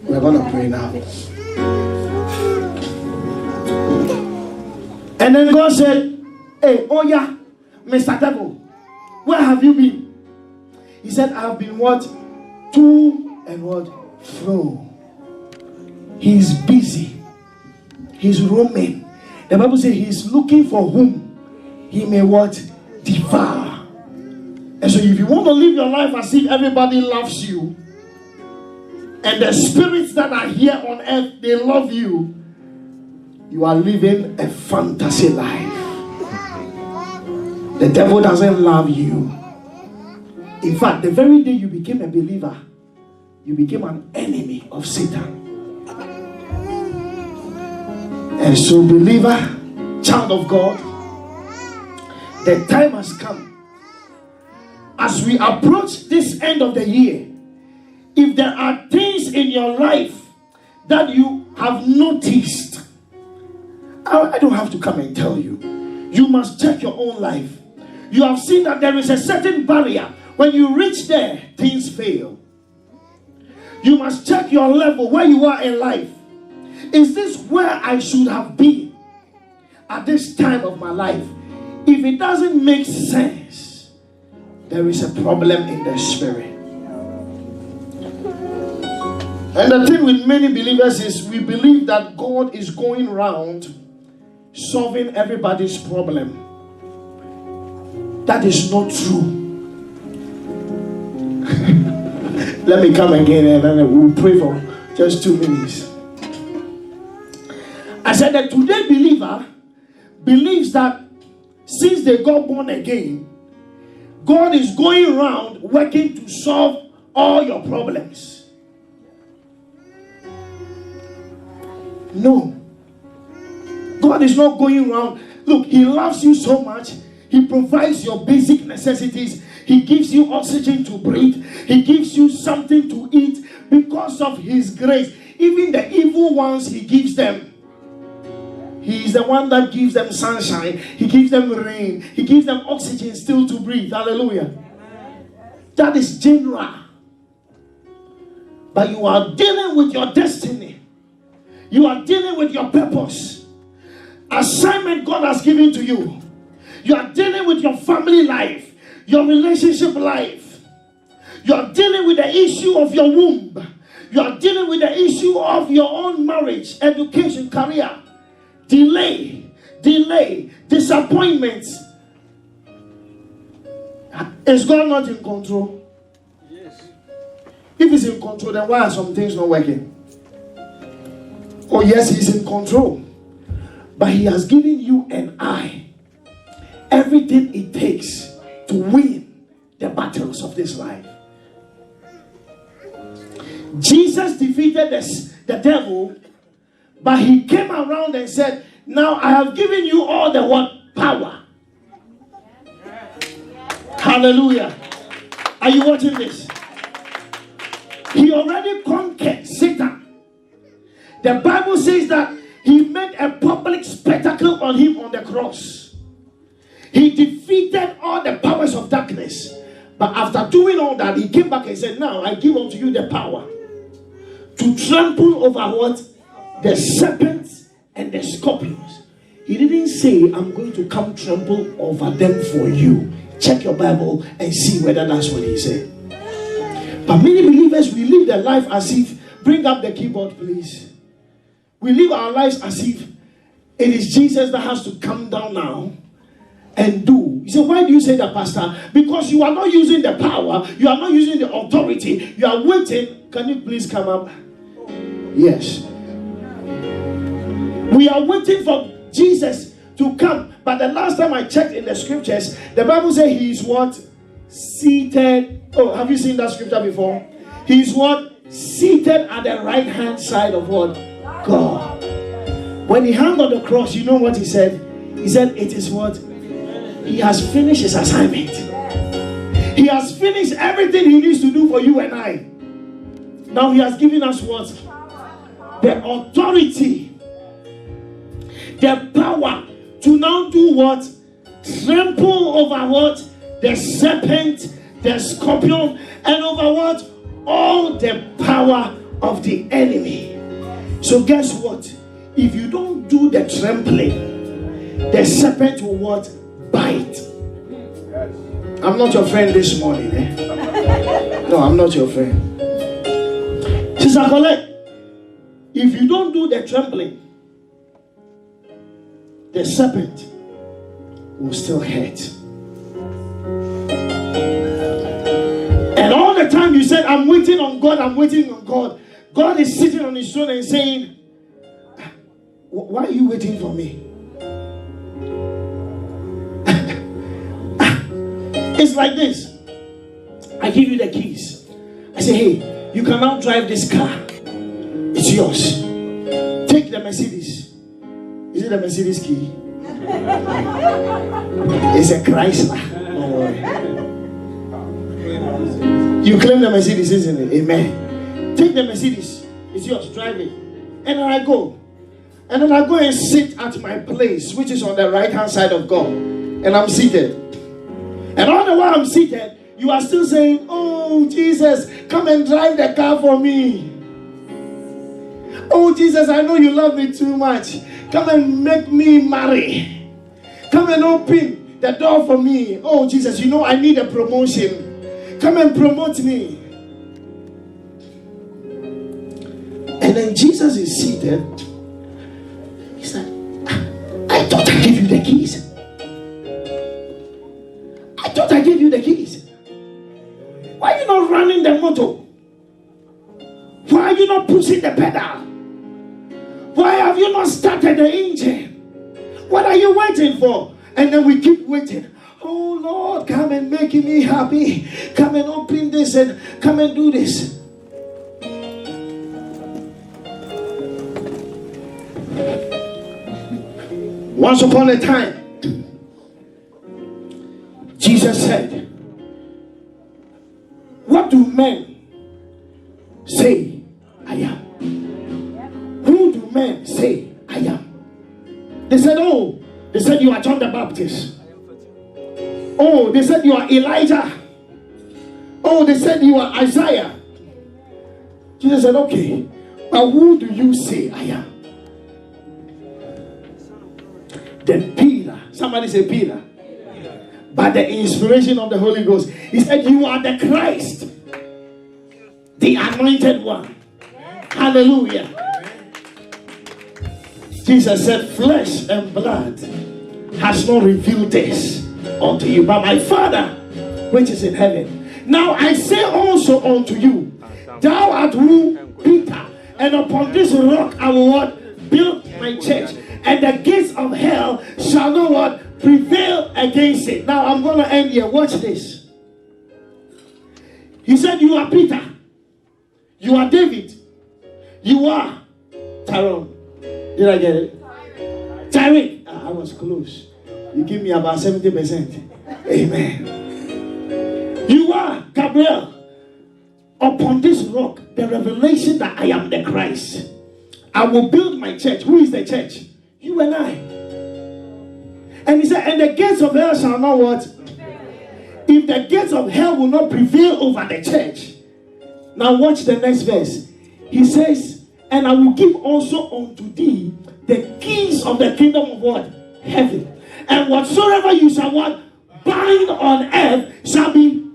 We're going to pray now. And then God said, hey, oh yeah, Mr. Devil, where have you been? He said, I have been what? To and what? Fro. He's busy. He's roaming. The Bible says he's looking for whom he may what? Devour. And so if you want to live your life as if everybody loves you, and the spirits that are here on earth, they love you, you are living a fantasy life. The devil doesn't love you. In fact, the very day you became a believer, you became an enemy of Satan. And so, believer, child of God, the time has come. As we approach this end of the year, if there are things in your life that you have noticed, I don't have to come and tell you. You must check your own life. You have seen that there is a certain barrier. When you reach there, things fail. You must check your level, where you are in life. Is this where I should have been at this time of my life? If it doesn't make sense, there is a problem in the spirit. And the thing with many believers is we believe that God is going around solving everybody's problem. That is not true. Let me come again and then we'll pray for just 2 minutes. I said that today believer believes that since they got born again, God is going around working to solve all your problems. No. God is not going around. Look, He loves you so much. He provides your basic necessities. He gives you oxygen to breathe. He gives you something to eat because of His grace. Even the evil ones, He gives them. He is the one that gives them sunshine. He gives them rain. He gives them oxygen still to breathe. Hallelujah. That is general. But you are dealing with your destiny. You are dealing with your purpose. Assignment God has given to you. You are dealing with your family life, your relationship life. You are dealing with the issue of your womb. You are dealing with the issue of your own marriage, education, career. Delay, disappointments. Is God not in control? Yes. If He's in control, then why are some things not working? Oh yes, He's in control. But He has given you and I everything it takes to win the battles of this life. Jesus defeated the devil, but He came around and said, now I have given you all the what? Power. Hallelujah. Are you watching this? He already conquered Satan. The Bible says that He made a public spectacle on Him on the cross. He defeated all the powers of darkness. But after doing all that, He came back and said, now I give unto you the power to trample over what? The serpents and the scorpions. He didn't say, I'm going to come trample over them for you. Check your Bible and see whether that's what He said. But many believers, we live their life as if, bring up the keyboard please. We live our lives as if it is Jesus that has to come down now and do. You say, why do you say that, Pastor? Because you are not using the power. You are not using the authority. You are waiting. Can you please come up? Yes. We are waiting for Jesus to come. But the last time I checked in the scriptures, the Bible says He is what? Seated. Oh, have you seen that scripture before? He is what? Seated at the right hand side of what? God. When He hung on the cross, you know what He said? He said, it is what? He has finished His assignment. He has finished everything He needs to do for you and I. Now He has given us what? The authority, the power to now do what? Trample over what? The serpent, the scorpion, and over what? All the power of the enemy. So guess what? If you don't do the trampling, the serpent will what? Bite. I'm not your friend this morning. No, I'm not your friend. Sister Colette, if you don't do the trampling, the serpent will still hurt. And all the time you said, I'm waiting on God, I'm waiting on God. God is sitting on his throne and saying, why are you waiting for me? It's like this. I give you the keys. I say, hey, you can now drive this car. It's yours. Take the Mercedes. Is it a Mercedes key? It's a Chrysler. Don't worry. You claim the Mercedes, isn't it? Amen. Take the Mercedes. It's yours. Drive it. And then I go. And then I go and sit at my place, which is on the right-hand side of God. And I'm seated. And all the while I'm seated, you are still saying, oh, Jesus, come and drive the car for me. Oh, Jesus, I know you love me too much. Come and make me marry. Come and open the door for me. Oh, Jesus, you know I need a promotion. Come and promote me. And then Jesus is seated. He said, I thought I gave you the keys. I thought I gave you the keys. Why are you not running the motor? Why are you not pushing the pedal? Why have you not started the engine? What are you waiting for? And then we keep waiting. Oh Lord, come and make me happy. Come and open this and come and do this. Once upon a time, Jesus said, what do men say I am? Who do men say I am? They said, oh, they said you are John the Baptist. Oh, they said you are Elijah. Oh, they said you are Isaiah. Jesus said, okay, but who do you say I am? Then Peter, somebody say Peter. By the inspiration of the Holy Ghost, he said, you are the Christ, the anointed one. Hallelujah. Jesus said, flesh and blood has not revealed this unto you, but my Father which is in heaven. Now I say also unto you, thou art who? Peter, and upon this rock I will what? Build my church, and the gates of hell shall not what? Prevail against it. Now I'm going to end here. Watch this. He said, you are Peter. You are David. You are Tyrone. Did I get it? Tyrone. I was close. You give me about 70%. Amen. You are Gabriel. Upon this rock, the revelation that I am the Christ. I will build my church. Who is the church? You and I. And he said, and the gates of hell shall not what? If the gates of hell will not prevail over the church. Now watch the next verse. He says, and I will give also unto thee the keys of the kingdom of what? Heaven. And whatsoever you shall what? Bind on earth shall be.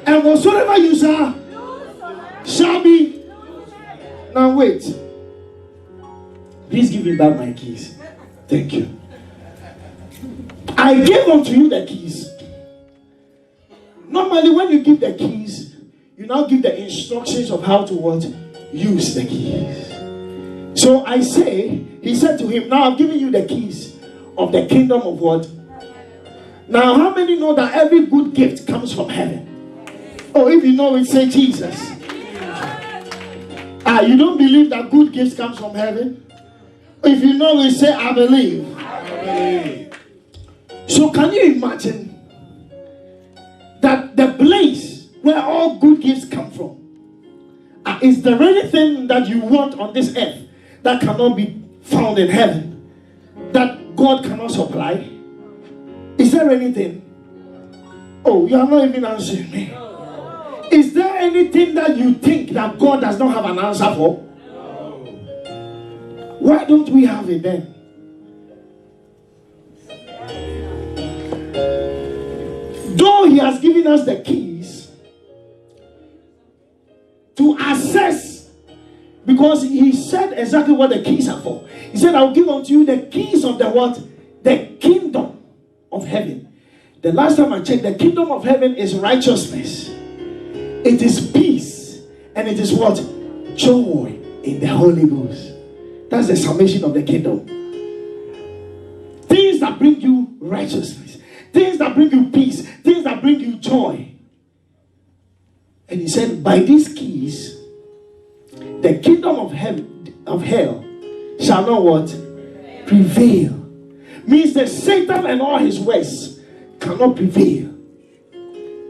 And whatsoever you shall be. Now wait. Please give me back my keys. Thank you. I gave unto you the keys. Normally when you give the keys, you now give the instructions of how to what? Use the keys. So I say, he said to him, now I've given you the keys of the kingdom of what? Now how many know that every good gift comes from heaven? Oh, if you know it, say Jesus. You don't believe that good gifts comes from heaven? If you know it, say I believe. I believe. So can you imagine that the place where all good gifts come from, is there anything that you want on this earth that cannot be found in heaven, that God cannot supply? Is there anything? Oh, you are not even answering me. Is there anything anything that you think that God does not have an answer for? Why don't we have it then? Though he has given us the keys to access, because he said exactly what the keys are for. He said, I will give unto you the keys of the what? The kingdom of heaven. The last time I checked, the kingdom of heaven is righteousness. It is peace. And it is what? Joy in the Holy Ghost. That's the summation of the kingdom. Things that bring you righteousness. Things that bring you peace. Things that bring you joy. And he said, by these keys, the kingdom of hell shall not what? Prevail. Means that Satan and all his works cannot prevail.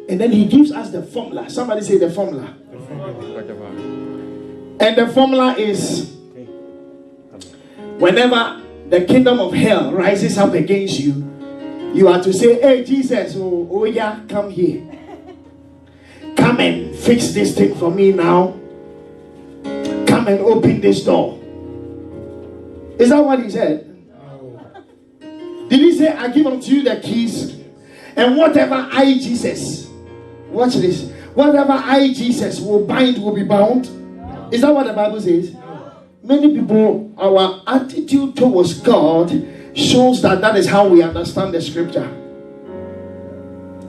And then he gives us the formula. Somebody say the formula. And the formula is, whenever the kingdom of hell rises up against you, you are to say, hey Jesus, oh yeah, come here. Come and fix this thing for me now. Come and open this door. Is that what he said? Did he say, I give unto you the keys, and whatever I, Jesus, watch this, whatever I, Jesus, will bind will be bound? Is that what the Bible says? Many people, our attitude towards God shows that that is how we understand the scripture.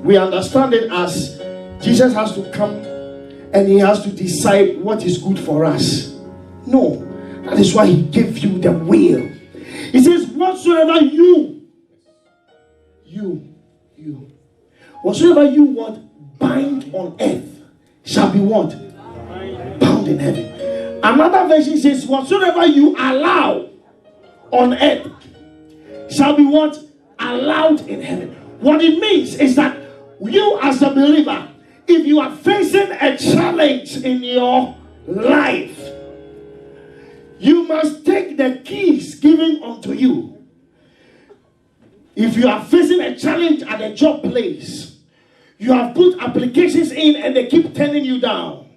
We understand it as Jesus has to come and he has to decide what is good for us. No, that is why he gave you the will. He says, whatsoever whatsoever you want bind on earth shall be what? Bound in heaven. Another version says, whatsoever you allow on earth shall be what? Allowed in heaven. What it means is that you as a believer, if you are facing a challenge in your life, you must take the keys given unto you. If you are facing a challenge at a job place, you have put applications in and they keep turning you down.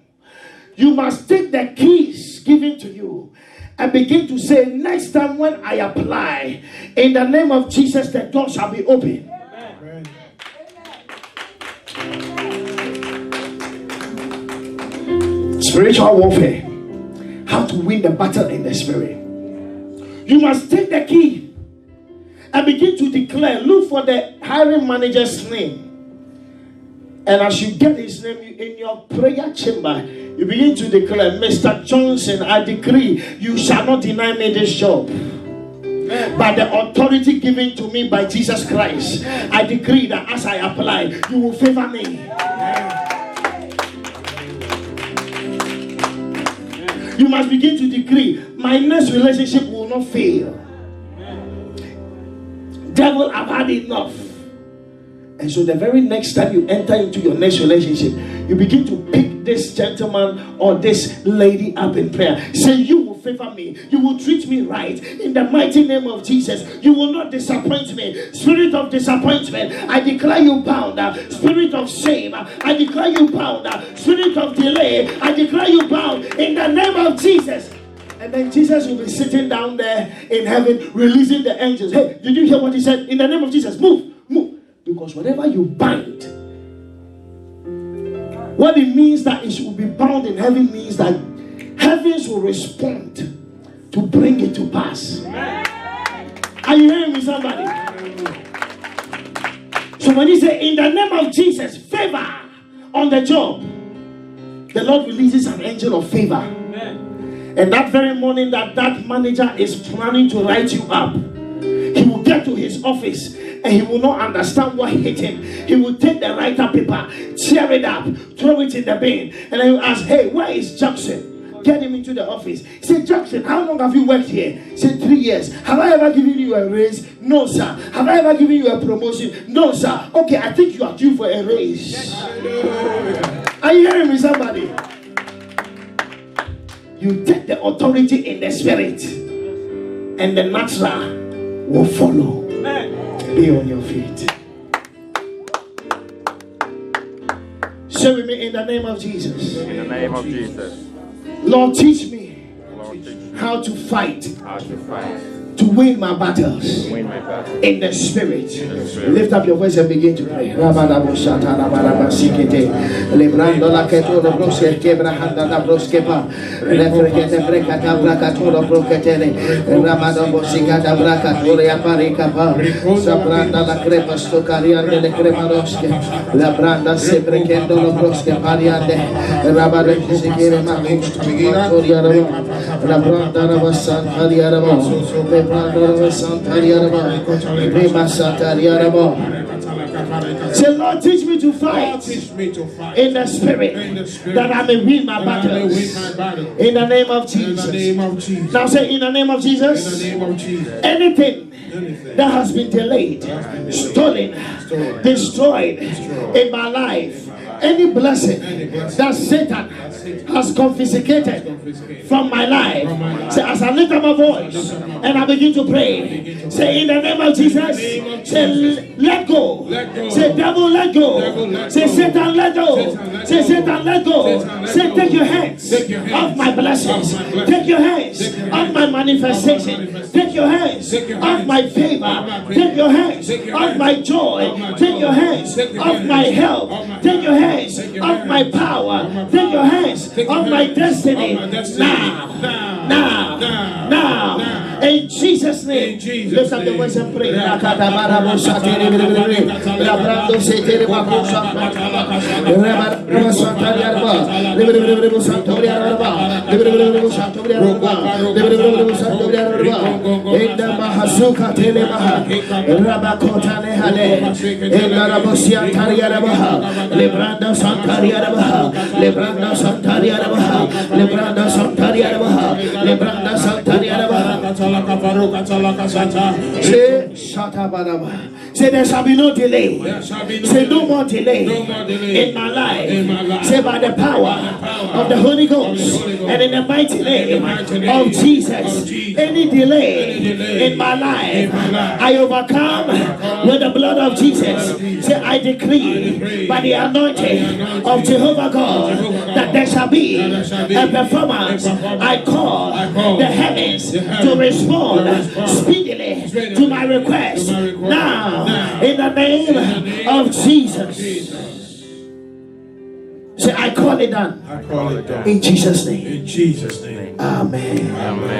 You must take the keys given to you and begin to say, next time when I apply, in the name of Jesus, the door shall be open. Amen. Spiritual warfare. How to win the battle in the spirit. You must take the key and begin to declare. Look for the hiring manager's name. And as you get his name in your prayer chamber, you begin to declare, Mr. Johnson, I decree you shall not deny me this job. By the authority given to me by Jesus Christ, I decree that as I apply, you will favor me. You must begin to decree, my next relationship will not fail. Devil, I've had enough. And so the very next time you enter into your next relationship, you begin to pick this gentleman or this lady up in prayer. Say, you will favor me. You will treat me right. In the mighty name of Jesus, you will not disappoint me. Spirit of disappointment, I declare you bound. Spirit of shame, I declare you bound. Spirit of delay, I declare you bound. In the name of Jesus. And then Jesus will be sitting down there in heaven, releasing the angels. Hey, did you hear what he said? In the name of Jesus, move, move. Because whatever you bind, what it means that it will be bound in heaven means that heavens will respond to bring it to pass. Are you hearing me, somebody? So when he said, in the name of Jesus, favor on the job, the Lord releases an angel of favor. And that very morning that manager is planning to write you up, he will get to his office and he will not understand what hit him. He will take the write-up paper, tear it up, throw it in the bin, and then he will ask, hey, where is Jackson? Get him into the office. He said, Jackson, how long have you worked here? He said, 3 years. Have I ever given you a raise? No, sir. Have I ever given you a promotion? No, sir. Okay, I think you are due for a raise. Are you hearing me, somebody? You take the authority in the spirit, and the natural will follow. Be on your feet. Say with me, in the name of Jesus. In the name of Jesus. Lord, teach me Lord, teach me how to fight, how to fight, to win my battles win my battle. in the spirit. the spirit. Lift up your voice and begin to pray. Lebrando la ketoro broske kebrahanda da broskepa. Refrekete brekata brakatoro broketele. Ramada bosika da brakatore aparikapa. Sabranda la crepa stocariande de cremaroske. La branda sempre kendo lo broske pariande. Rabada kisikere makus toriara. La branda la santariara. Le branda la santariara. Rema santariara. Say, Lord, teach me to fight in the spirit, that I may win my battles. In the name of Jesus. Now say, in the name of Jesus. Anything that has been delayed, stolen, destroyed in my life, any blessing that Satan has confiscated from my life. Say, as I lift up my voice and I begin to pray, say, in the name of Jesus, say, let go. Say, devil, let go. Say, Satan, let go. Say, Satan, let go. Say, take your hands off my blessings. Take your hands off my manifestation. Take your hands off my favor. Take your hands off my joy. Take your hands off my health. Take your hands off my power. Take your hands off my destiny. Now. In Jesus' name. Lift up the voice and pray. Say, there shall be no delay. Say, no more delay in my life. Say, by the power of the Holy Ghost and in the mighty name of Jesus, any delay in my life, I overcome with the blood of Jesus. Say, I decree by the anointing of Jehovah God that there shall be a performance. I call the heavens to respond speedily to my request. Now, in the name of Jesus. Say, I call it done. I call it done. In Jesus' name. In Jesus' name. Amen. Amen.